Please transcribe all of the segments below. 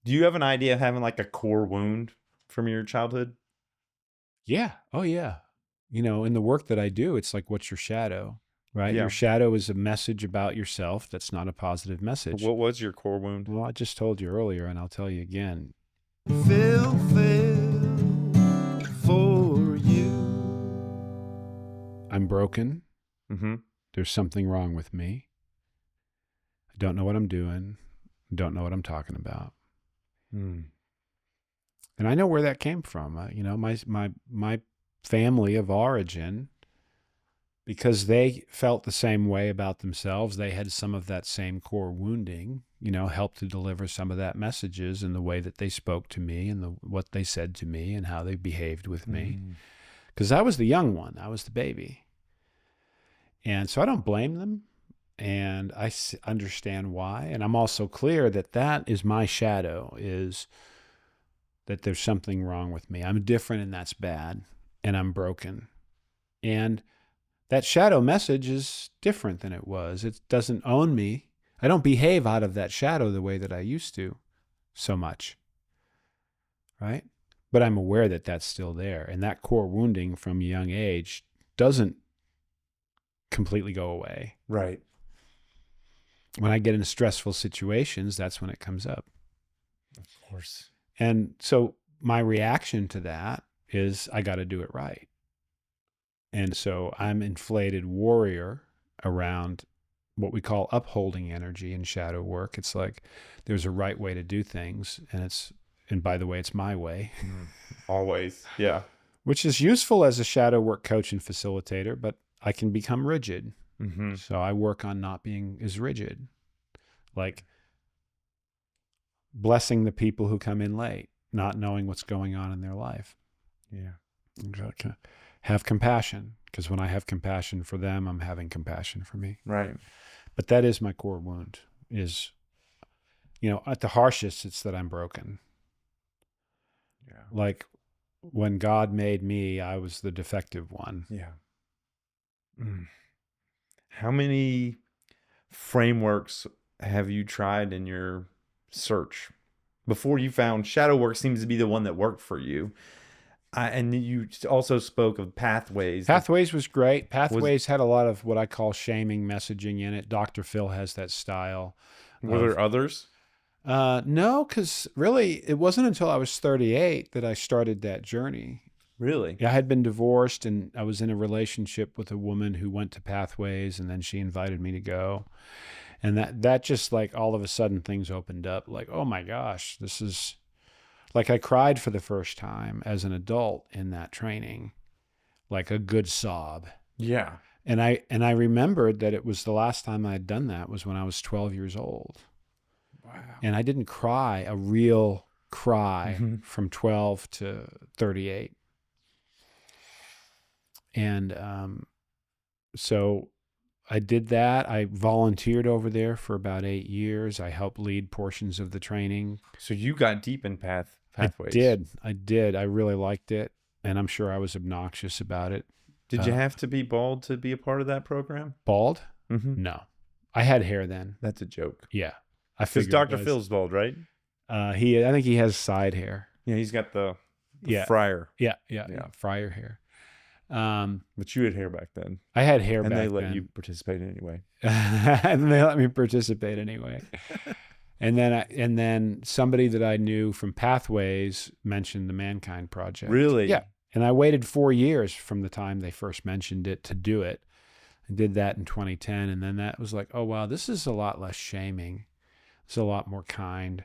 Do you have an idea of having like a core wound from your childhood? Yeah. Oh, yeah. You know, in the work that I do, it's like, what's your shadow, right? Your Yeah. shadow is a message about yourself that's not a positive message. What was your core wound? Well, I just told you earlier, and I'll tell you again. Phil Phails for you. I'm broken. Mm-hmm. There's something wrong with me. I don't know what I'm doing. I don't know what I'm talking about. Mm. And I know where that came from. You know, my family of origin, because they felt the same way about themselves, they had some of that same core wounding, you know, helped to deliver some of that messages in the way that they spoke to me and what they said to me and how they behaved with me. Because I was the young one. I was the baby. And so I don't blame them. And I understand why. And I'm also clear that that is my shadow, is that there's something wrong with me. I'm different and that's bad. And I'm broken. And that shadow message is different than it was. It doesn't own me. I don't behave out of that shadow the way that I used to so much. Right? But I'm aware that that's still there. And that core wounding from a young age doesn't completely go away. Right. When I get in stressful situations, that's when it comes up. Of course. And so my reaction to that is I got to do it right. And so I'm inflated warrior around what we call upholding energy in shadow work. It's like there's a right way to do things, and by the way, it's my way. Always. Yeah. Which is useful as a shadow work coach and facilitator, but I can become rigid. Mm-hmm. So I work on not being as rigid, like blessing the people who come in late, not knowing what's going on in their life. Yeah. Okay. Have compassion, because when I have compassion for them, I'm having compassion for me. Right. But that is my core wound, is, you know, at the harshest, it's that I'm broken. Yeah. Like when God made me, I was the defective one. Yeah. How many frameworks have you tried in your search before you found shadow work seems to be the one that worked for you? And you also spoke of pathways. Pathways was great. Pathways had a lot of what I call shaming messaging in it. Dr. Phil has that style. Were there others? No, because really it wasn't until I was 38 that I started that journey. Really? I had been divorced and I was in a relationship with a woman who went to Pathways, and then she invited me to go. And that just, like, all of a sudden things opened up, like, oh my gosh, this is like, I cried for the first time as an adult in that training, like a good sob. Yeah. And I remembered that it was the last time I had done that was when I was 12 years old. Wow. And I didn't cry a real cry from 12 to 38. And so I did that. I volunteered over there for about 8 years. I helped lead portions of the training. So you got deep in pathways. I did. I really liked it. And I'm sure I was obnoxious about it. Did you have to be bald to be a part of that program? Bald? Mm-hmm. No. I had hair then. That's a joke. Yeah. I Because figured Dr. Phil's bald, right? I think he has side hair. Yeah, he's got the Yeah. fryer. Yeah. Fryer hair. But you had hair back then. I had hair And back they let then. you participate anyway. And they let me participate anyway. And then somebody that I knew from Pathways mentioned the Mankind Project. Really? Yeah. And I waited 4 years from the time they first mentioned it to do it. I did that in 2010. And then that was like, oh, wow, this is a lot less shaming. It's a lot more kind.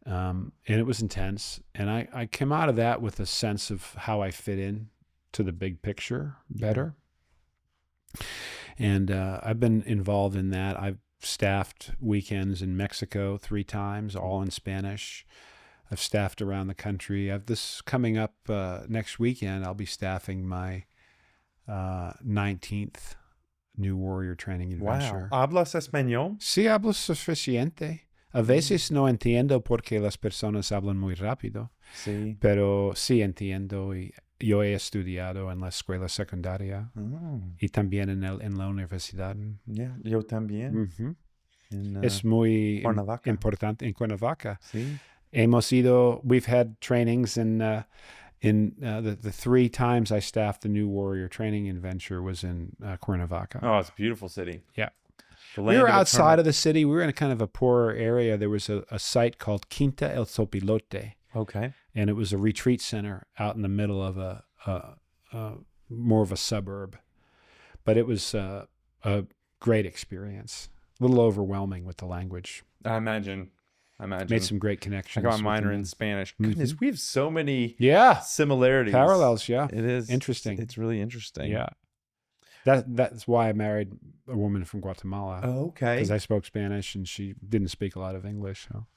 And it was intense. And I came out of that with a sense of how I fit in to the big picture better. And I've been involved in that. I've staffed weekends in Mexico 3 times, all in Spanish. I've staffed around the country. This coming up next weekend, I'll be staffing my 19th New Warrior Training Adventure. Wow. ¿Hablas español? Sí, hablo suficiente. A veces no entiendo porque las personas hablan muy rápido. Sí. Pero sí entiendo, y yo he estudiado en la escuela secundaria y también en la universidad. Yeah, yo también. Uh-huh. En, Es muy Cuernavaca. importante en Cuernavaca. Sí. We've had trainings the 3 times I staffed the New Warrior Training Adventure was in Cuernavaca. Oh, it's a beautiful city. Yeah. The We land were of outside eternal- of the city. We were in a kind of a poorer area. There was a site called Quinta El Sopilote, Okay. and it was a retreat center out in the middle of a more of a suburb. But it was a great experience. A little overwhelming with the language. I imagine. Made some great I connections. got with my minor them. in Spanish. Goodness, we have so many Yeah, similarities. parallels. Yeah, It is interesting. It's really interesting. Yeah, that's why I married a woman from Guatemala. Oh, okay. Because I spoke Spanish and she didn't speak a lot of English. So.